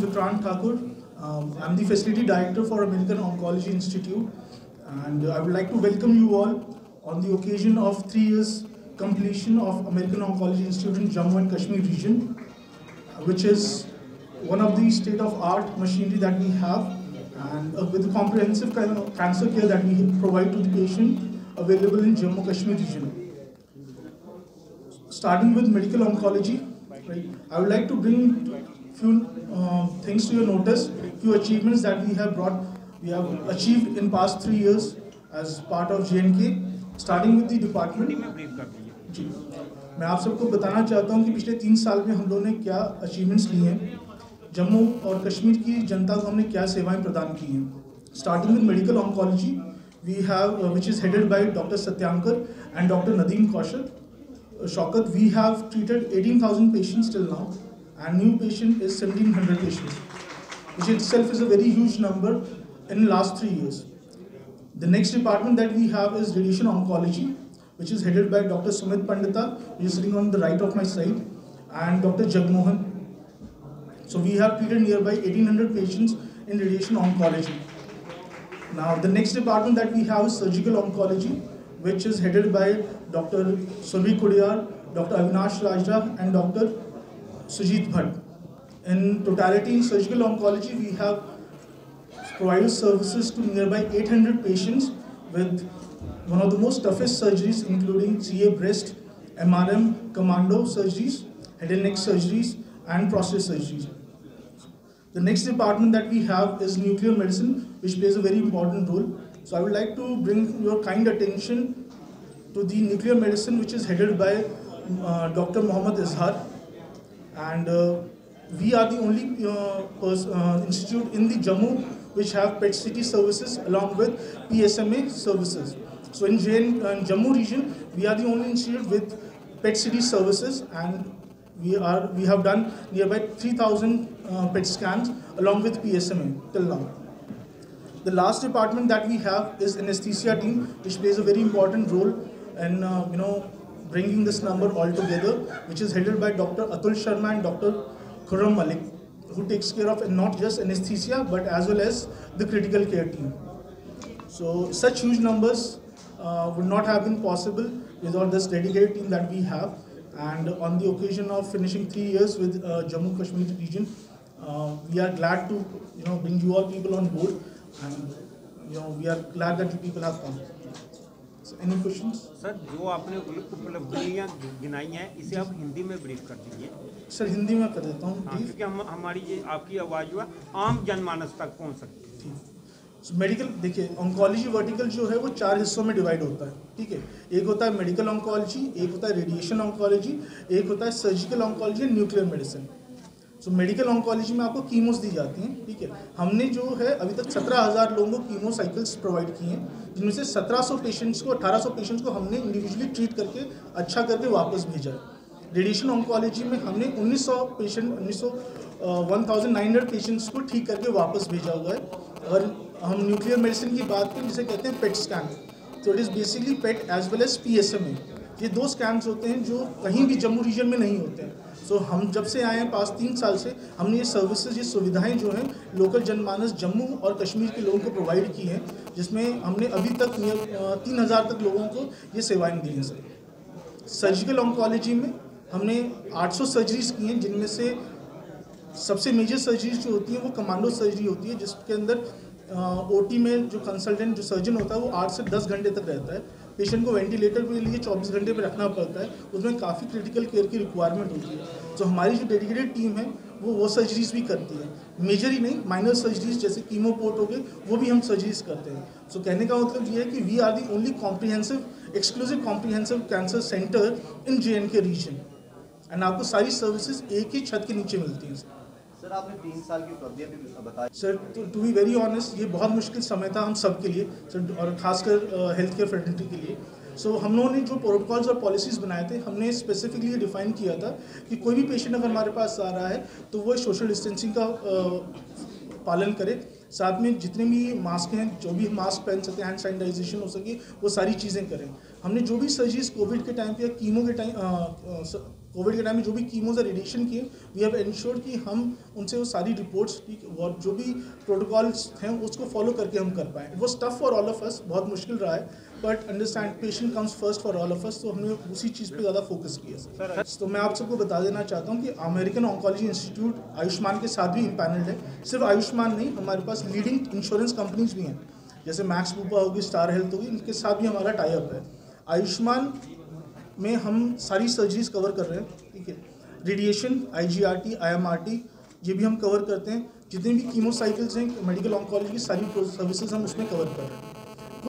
Vikrant Thakur. I'm the Facility Director for American Oncology Institute, and I would like to welcome you all on the occasion of 3 years completion of American Oncology Institute in Jammu and Kashmir region, which is one of the state-of-art machinery that we have, and with the comprehensive kind of cancer care that we provide to the patient available in Jammu and Kashmir region. Starting with medical oncology, right, I would like to bring few things to your notice, few achievements that we have achieved in past 3 years as part of JNK, starting with the department. जी, मैं आप सबको बताना चाहता हूँ कि पिछले 3 साल में हम लोगों ने क्या अचीवमेंट्स लिए हैं, जम्मू और कश्मीर की जनता को हमने क्या सेवाएं प्रदान की हैं. Starting with medical oncology, we have which is headed by doctor Satyankar and doctor Nadeem Shaukat, we have treated 18,000 patients till now, and new patient is 1,700 patients, which itself is a very huge number in the last 3 years. The next department that we have is radiation oncology, which is headed by Dr. Sumit Pandita, who is sitting on the right of my side, and Dr. Jagmohan. So we have treated nearby 1,800 patients in radiation oncology. Now the next department that we have is surgical oncology, which is headed by Dr. Survi Kudiyar, Dr. Avinash Rajda, and Dr. Sujit Bhatt. In totality, in surgical oncology, we have provided services to nearby 800 patients with one of the most toughest surgeries, including CA breast, MRM, commando surgeries, head and neck surgeries, and prostate surgeries. The next department that we have is nuclear medicine, which plays a very important role. So I would like to bring your kind attention to the nuclear medicine, which is headed by Dr. Mohammad Izhar, and we are the only institute in the Jammu which have PET-CT services along with PSMA services. So in Jammu region, we are the only institute with PET-CT services, and we have done nearby 3,000 PET scans along with PSMA till now. The last department that we have is anesthesia team, which plays a very important role in bringing this number all together, which is headed by Dr. Atul Sharma and Dr. Khurram Malik, who takes care of not just anesthesia but as well as the critical care team. So such huge numbers would not have been possible without this dedicated team that we have. And on the occasion of finishing 3 years with Jammu Kashmir region, we are glad to bring you all people on board. And we are glad that you people have come. So, any questions? Sir, जो आपने उपलब्धियां गिनाई हैं, इसे आप हिंदी में brief कर दीजिए. सर, हिंदी में कर देता हूँ. क्योंकि हमारी ये आपकी आवाज़ जो है आम जनमानस तक पहुँच सकती है. So, मेडिकल देखिए, ऑन्कोलॉजी वर्टिकल जो है वो 4 हिस्सों में डिवाइड होता है. ठीक है, एक होता है मेडिकल ऑन्कोलॉजी, एक होता है रेडिएशन ऑन्कोलॉजी, एक होता है surgical oncology and nuclear medicine. So medical oncology में आपको कीमोस दी जाती हैं. ठीक है, हमने जो है अभी तक 17,000 लोगों को कीमो साइकिल्स प्रोवाइड किए हैं, जिनमें से 1700 पेशेंट्स को 1800 पेशेंट्स को हमने इंडिविजुअली ट्रीट करके अच्छा करके वापस भेजा है. रेडिएशन ऑन्कोलॉजी में हमने 1900 पेशेंट्स को ठीक करके वापस भेजा हुआ है. और हम न्यूक्लियर मेडिसिन की बात करें, जिसे कहते हैं पेट स्कैन, तो it is basically PET as well as PSMA. ये 2 स्कैन्स होते हैं जो कहीं भी जम्मू रीजन में नहीं होते हैं. सो हम जब से आए हैं पास 3 साल से, हमने ये सर्विसेज, ये सुविधाएं जो हैं लोकल जनमानस जम्मू और कश्मीर के लोगों को प्रोवाइड की हैं, जिसमें हमने अभी तक 3,000 तक लोगों को ये सेवाएं दी हैं. सर, सर्जिकल ऑन्कोलॉजी में हमने 800 सर्जरीज की हैं, जिनमें से सबसे मेजर सर्जरीज जो होती हैं वो कमांडो सर्जरी होती है, जिसके अंदर OT में जो कंसल्टेंट जो सर्जन होता है वो 8 से 10 घंटे तक रहता है. पेशेंट को वेंटिलेटर के लिए 24 घंटे पे रखना पड़ता है. उसमें काफ़ी क्रिटिकल केयर की रिक्वायरमेंट होती है. तो हमारी जो डेडिकेटेड टीम है वो सर्जरीज भी करती है. मेजर ही नहीं, माइनर सर्जरीज जैसे कीमो पोर्ट हो गए, वो भी हम सर्जरीज करते हैं. सो कहने का मतलब ये है कि we are the only exclusive comprehensive cancer centre in JNK region, and आपको सारी सर्विसेज एक ही छत के नीचे मिलती हैं. सर, आपने 3 साल की उपलब्धियां भी बताई. Sir, to be very honest, ये बहुत मुश्किल समय था हम सब के लिए सर, और खासकर हेल्थ केयर फ्रेटर्निटी के लिए. सो हम लोगों ने जो प्रोटोकॉल्स और पॉलिसीज़ बनाए थे, हमने स्पेसिफिकली ये डिफाइन किया था कि कोई भी पेशेंट अगर हमारे पास आ रहा है तो वो सोशल डिस्टेंसिंग का पालन करे. साथ में जितने भी मास्क हैं, जो भी मास्क पहन सकते हैं, हैंड सैनिटाइजेशन हो सके, वो सारी चीज़ें करें. हमने जो भी सर्जरीज कोविड के टाइम पे या कीमो के टाइम कोविड के टाइम में जो भी कीमोज या रेडिएशन किए, वी हैव इंश्योर्ड कि हम उनसे वो सारी रिपोर्ट्स और जो भी प्रोटोकॉल्स हैं उसको फॉलो करके हम कर पाएँ. It was tough for all of us, बहुत मुश्किल रहा है, but understand patient comes first for all of us, तो हमने उसी चीज़ पे ज़्यादा फोकस किया सर. तो मैं आप सबको बता देना चाहता हूँ कि अमेरिकन ऑन्कोलॉजी इंस्टीट्यूट आयुष्मान के साथ भी इम्पैनल्ड है. सिर्फ आयुष्मान नहीं, हमारे पास लीडिंग इंश्योरेंस कंपनीज भी हैं, जैसे मैक्स बुपा होगी, स्टार हेल्थ होगी, इनके साथ भी हमारा टाई अप है. आयुष्मान में हम सारी सर्जरीज कवर कर रहे हैं, ठीक है. रेडिएशन, IGRT, IMRT ये भी हम कवर करते हैं. जितने भी कीमो साइकिल्स हैं मेडिकल ऑन्कोलॉजी की सारी सर्विसेज हम उसमें कवर कर रहे हैं.